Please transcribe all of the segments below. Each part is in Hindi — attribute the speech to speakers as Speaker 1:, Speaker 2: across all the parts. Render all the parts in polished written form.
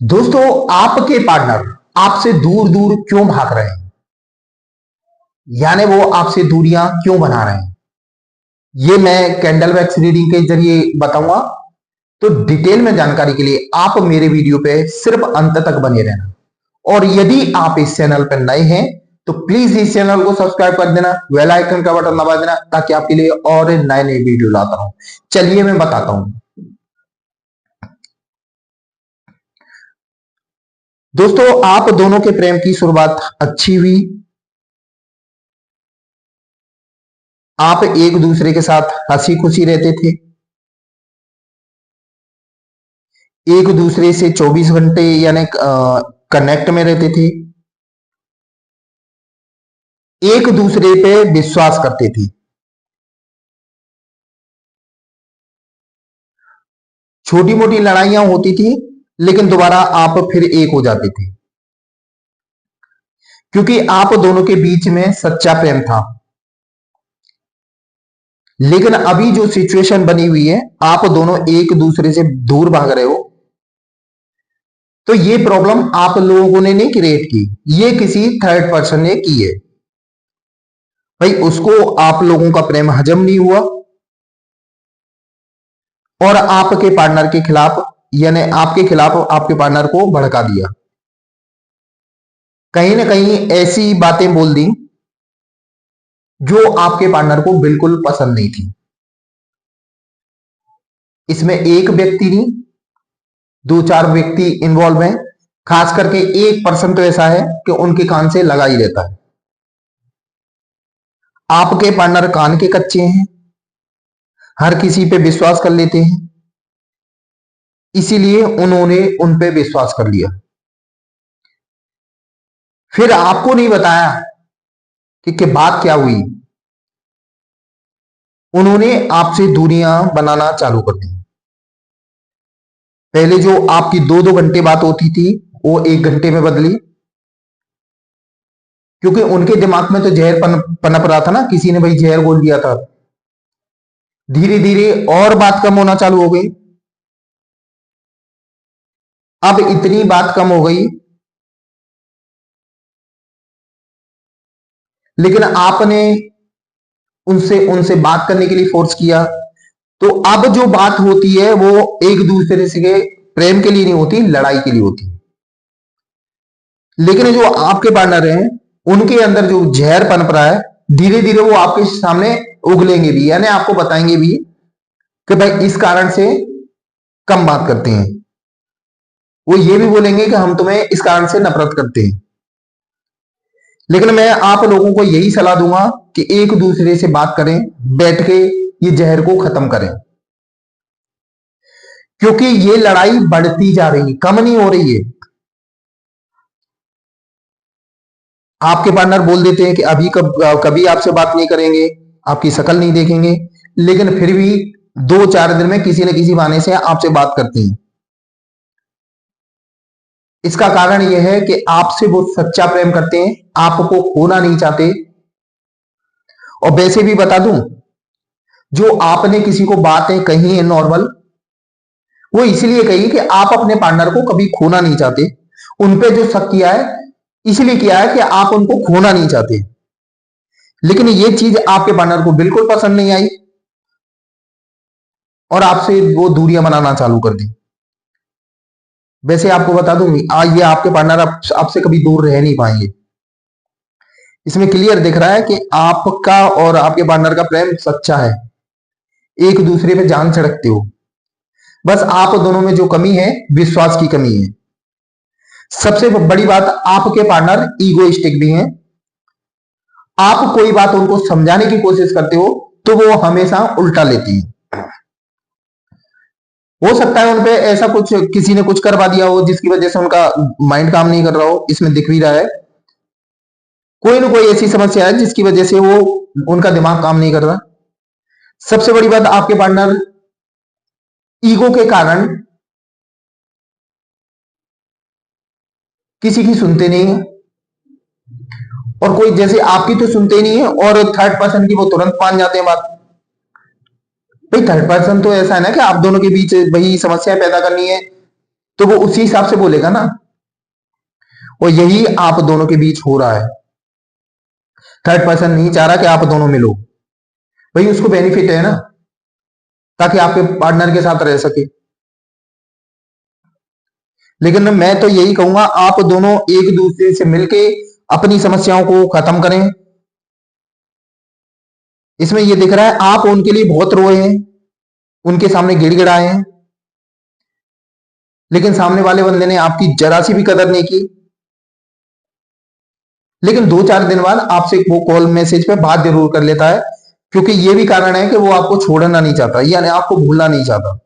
Speaker 1: दोस्तों, आपके पार्टनर आपसे दूर दूर क्यों भाग रहे हैं? यानी वो आपसे दूरियां क्यों बना रहे हैं? ये मैं कैंडल वैक्स रीडिंग के जरिए बताऊंगा। तो डिटेल में जानकारी के लिए आप मेरे वीडियो पे सिर्फ अंत तक बने रहना। और यदि आप इस चैनल पर नए हैं तो प्लीज इस चैनल को सब्सक्राइब कर देना, बेल आइकन का बटन दबा देना, ताकि आपके लिए और नए नए वीडियो लाता रहूं। चलिए मैं बताता हूं। दोस्तों, आप दोनों के प्रेम की शुरुआत अच्छी हुई। आप एक दूसरे के साथ हंसी खुशी रहते थे, एक दूसरे से 24 घंटे यानी कनेक्ट में रहते थे, एक दूसरे पे विश्वास करते थे। छोटी मोटी लड़ाइयां होती थी, लेकिन दोबारा आप फिर एक हो जाते थे, क्योंकि आप दोनों के बीच में सच्चा प्रेम था। लेकिन अभी जो सिचुएशन बनी हुई है, आप दोनों एक दूसरे से दूर भाग रहे हो। तो ये प्रॉब्लम आप लोगों ने नहीं क्रिएट की, ये किसी थर्ड पर्सन ने की है। भाई, उसको आप लोगों का प्रेम हजम नहीं हुआ और आपके पार्टनर के खिलाफ यानी आपके खिलाफ आपके पार्टनर को भड़का दिया। कहीं ना कहीं ऐसी बातें बोल दी जो आपके पार्टनर को बिल्कुल पसंद नहीं थी। इसमें एक व्यक्ति नहीं, दो चार व्यक्ति इन्वॉल्व हैं। खास करके एक पर्सन तो ऐसा है कि उनके कान से लगा ही रहता है। आपके पार्टनर कान के कच्चे हैं, हर किसी पे विश्वास कर लेते हैं, इसीलिए उन्होंने उन पे विश्वास कर लिया। फिर आपको नहीं बताया कि बात क्या हुई। उन्होंने आपसे दूरियां बनाना चालू कर दी। पहले जो आपकी 2-2 घंटे बात होती थी, वो 1 घंटे में बदली, क्योंकि उनके दिमाग में तो जहर पनप रहा था ना, किसी ने भाई जहर घोल दिया था। धीरे धीरे और बात कम होना चालू हो गई। अब इतनी बात कम हो गई, लेकिन आपने उनसे उनसे बात करने के लिए फोर्स किया। तो अब जो बात होती है वो एक दूसरे से के प्रेम के लिए नहीं होती, लड़ाई के लिए होती। लेकिन जो आपके पार्टनर हैं, उनके अंदर जो जहर पनप रहा है, धीरे धीरे वो आपके सामने उगलेंगे भी, यानी आपको बताएंगे भी कि भाई इस कारण से कम बात करते हैं। वो ये भी बोलेंगे कि हम तुम्हें इस कारण से नफरत करते हैं। लेकिन मैं आप लोगों को यही सलाह दूंगा कि एक दूसरे से बात करें, बैठ के ये जहर को खत्म करें, क्योंकि ये लड़ाई बढ़ती जा रही है, कम नहीं हो रही है। आपके पार्टनर बोल देते हैं कि अभी कभी आपसे बात नहीं करेंगे, आपकी शक्ल नहीं देखेंगे, लेकिन फिर भी 2-4 दिन में किसी न किसी बहाने से आपसे बात करते हैं। इसका कारण यह है कि आपसे वो सच्चा प्रेम करते हैं, आपको खोना नहीं चाहते। और वैसे भी बता दूं, जो आपने किसी को बातें कही है नॉर्मल, वो इसलिए कही कि आप अपने पार्टनर को कभी खोना नहीं चाहते। उनपे जो शक किया है, इसलिए किया है कि आप उनको खोना नहीं चाहते। लेकिन ये चीज आपके पार्टनर को बिल्कुल पसंद नहीं आई और आपसे वो दूरियां बनाना चालू कर दी। वैसे आपको बता दूं, ये आपके पार्टनर आपसे कभी दूर रह नहीं पाएंगे। इसमें क्लियर दिख रहा है कि आपका और आपके पार्टनर का प्रेम सच्चा है, एक दूसरे पे जान छिड़कते हो। बस आप दोनों में जो कमी है, विश्वास की कमी है। सबसे बड़ी बात, आपके पार्टनर ईगोइस्टिक भी हैं। आप कोई बात उनको समझाने की कोशिश करते हो तो वो हमेशा उल्टा लेती है। हो सकता है उनपे ऐसा कुछ किसी ने कुछ करवा दिया हो जिसकी वजह से उनका माइंड काम नहीं कर रहा हो, इसमें दिख भी रहा है। कोई ना कोई ऐसी समस्या है जिसकी वजह से वो उनका दिमाग काम नहीं कर रहा। सबसे बड़ी बात, आपके पार्टनर ईगो के कारण किसी की सुनते नहीं है, और कोई जैसे आपकी तो सुनते नहीं है, और थर्ड पर्सन की वो तुरंत मान जाते हैं बात। भाई, थर्ड पर्सन तो ऐसा है ना कि आप दोनों के बीच वही समस्या पैदा करनी है, तो वो उसी हिसाब से बोलेगा ना। और यही आप दोनों के बीच हो रहा है। थर्ड पर्सन नहीं चाह रहा कि आप दोनों मिलो, भाई उसको बेनिफिट है ना, ताकि आपके पार्टनर के साथ रह सके। लेकिन मैं तो यही कहूंगा, आप दोनों एक दूसरे से मिलके अपनी समस्याओं को खत्म करें। इसमें यह दिख रहा है आप उनके लिए बहुत रोए हैं, उनके सामने गिड़गिड़ाए हैं, लेकिन सामने वाले बंदे ने आपकी जरा सी भी कदर नहीं की। लेकिन 2-4 दिन बाद आपसे वो कॉल मैसेज पे बात जरूर कर लेता है, क्योंकि ये भी कारण है कि वो आपको छोड़ना नहीं चाहता, यानी आपको भूलना नहीं चाहता।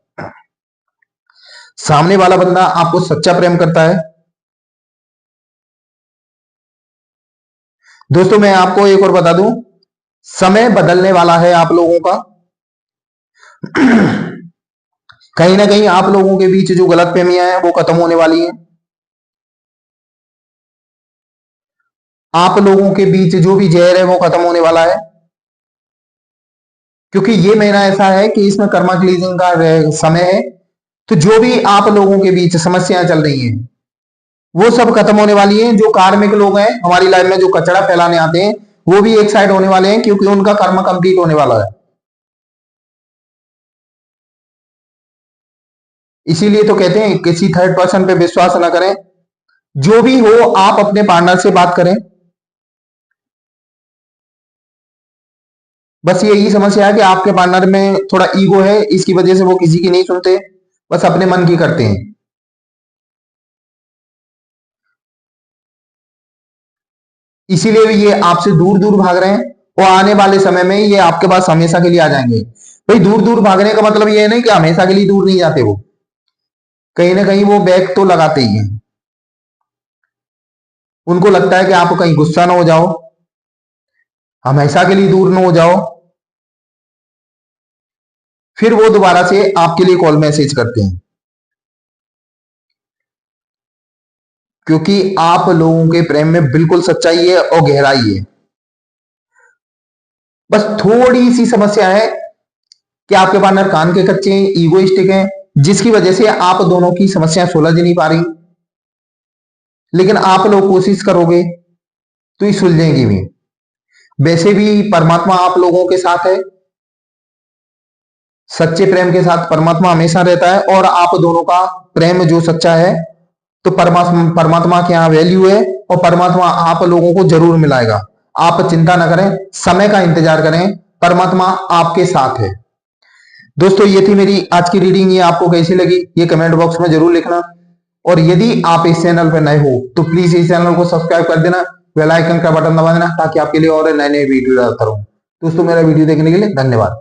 Speaker 1: सामने वाला बंदा आपको सच्चा प्रेम करता है। दोस्तों मैं आपको एक और बता दूं, समय बदलने वाला है आप लोगों का। कहीं ना कहीं आप लोगों के बीच जो गलतफहमियां हैं वो खत्म होने वाली हैं। आप लोगों के बीच जो भी जहर है वो खत्म होने वाला है, क्योंकि ये महीना ऐसा है कि इसमें कर्मा क्लीजिंग का समय है। तो जो भी आप लोगों के बीच समस्याएं चल रही हैं वो सब खत्म होने वाली हैं। जो कार्मिक लोग हैं हमारी लाइफ में, जो कचरा फैलाने आते हैं, वो भी एक साइड होने वाले हैं, क्योंकि उनका कर्म कंप्लीट होने वाला है। इसीलिए तो कहते हैं किसी थर्ड पर्सन पे विश्वास ना करें। जो भी हो आप अपने पार्टनर से बात करें। बस यही समस्या है कि आपके पार्टनर में थोड़ा ईगो है, इसकी वजह से वो किसी की नहीं सुनते, बस अपने मन की करते हैं। इसीलिए भी ये आपसे दूर दूर भाग रहे हैं, और आने वाले समय में ये आपके पास हमेशा के लिए आ जाएंगे। भाई दूर दूर भागने का मतलब ये नहीं कि हमेशा के लिए दूर नहीं जाते, वो कहीं ना कहीं वो बैक तो लगाते ही हैं। उनको लगता है कि आप कहीं गुस्सा ना हो जाओ, हमेशा के लिए दूर ना हो जाओ, फिर वो दोबारा से आपके लिए कॉल मैसेज करते हैं, क्योंकि आप लोगों के प्रेम में बिल्कुल सच्चाई है और गहराई है। बस थोड़ी सी समस्या है कि आपके पार्टनर कान के कच्चे हैं, ईगोइस्टिक हैं, जिसकी वजह से आप दोनों की समस्या सुलझ नहीं पा रही। लेकिन आप लोग कोशिश करोगे तो ये सुलझेंगी भी। वैसे भी परमात्मा आप लोगों के साथ है, सच्चे प्रेम के साथ परमात्मा हमेशा रहता है, और आप दोनों का प्रेम जो सच्चा है, तो परमात्मा के यहाँ वैल्यू है, और परमात्मा आप लोगों को जरूर मिलाएगा। आप चिंता ना करें, समय का इंतजार करें, परमात्मा आपके साथ है। दोस्तों ये थी मेरी आज की रीडिंग, ये आपको कैसी लगी ये कमेंट बॉक्स में जरूर लिखना। और यदि आप इस चैनल पर नए हो तो प्लीज इस चैनल को सब्सक्राइब कर देना, बेल आइकन का बटन दबा देना, ताकि आपके लिए और नए नए वीडियो लाता रहूं। दोस्तों मेरा वीडियो देखने के लिए धन्यवाद।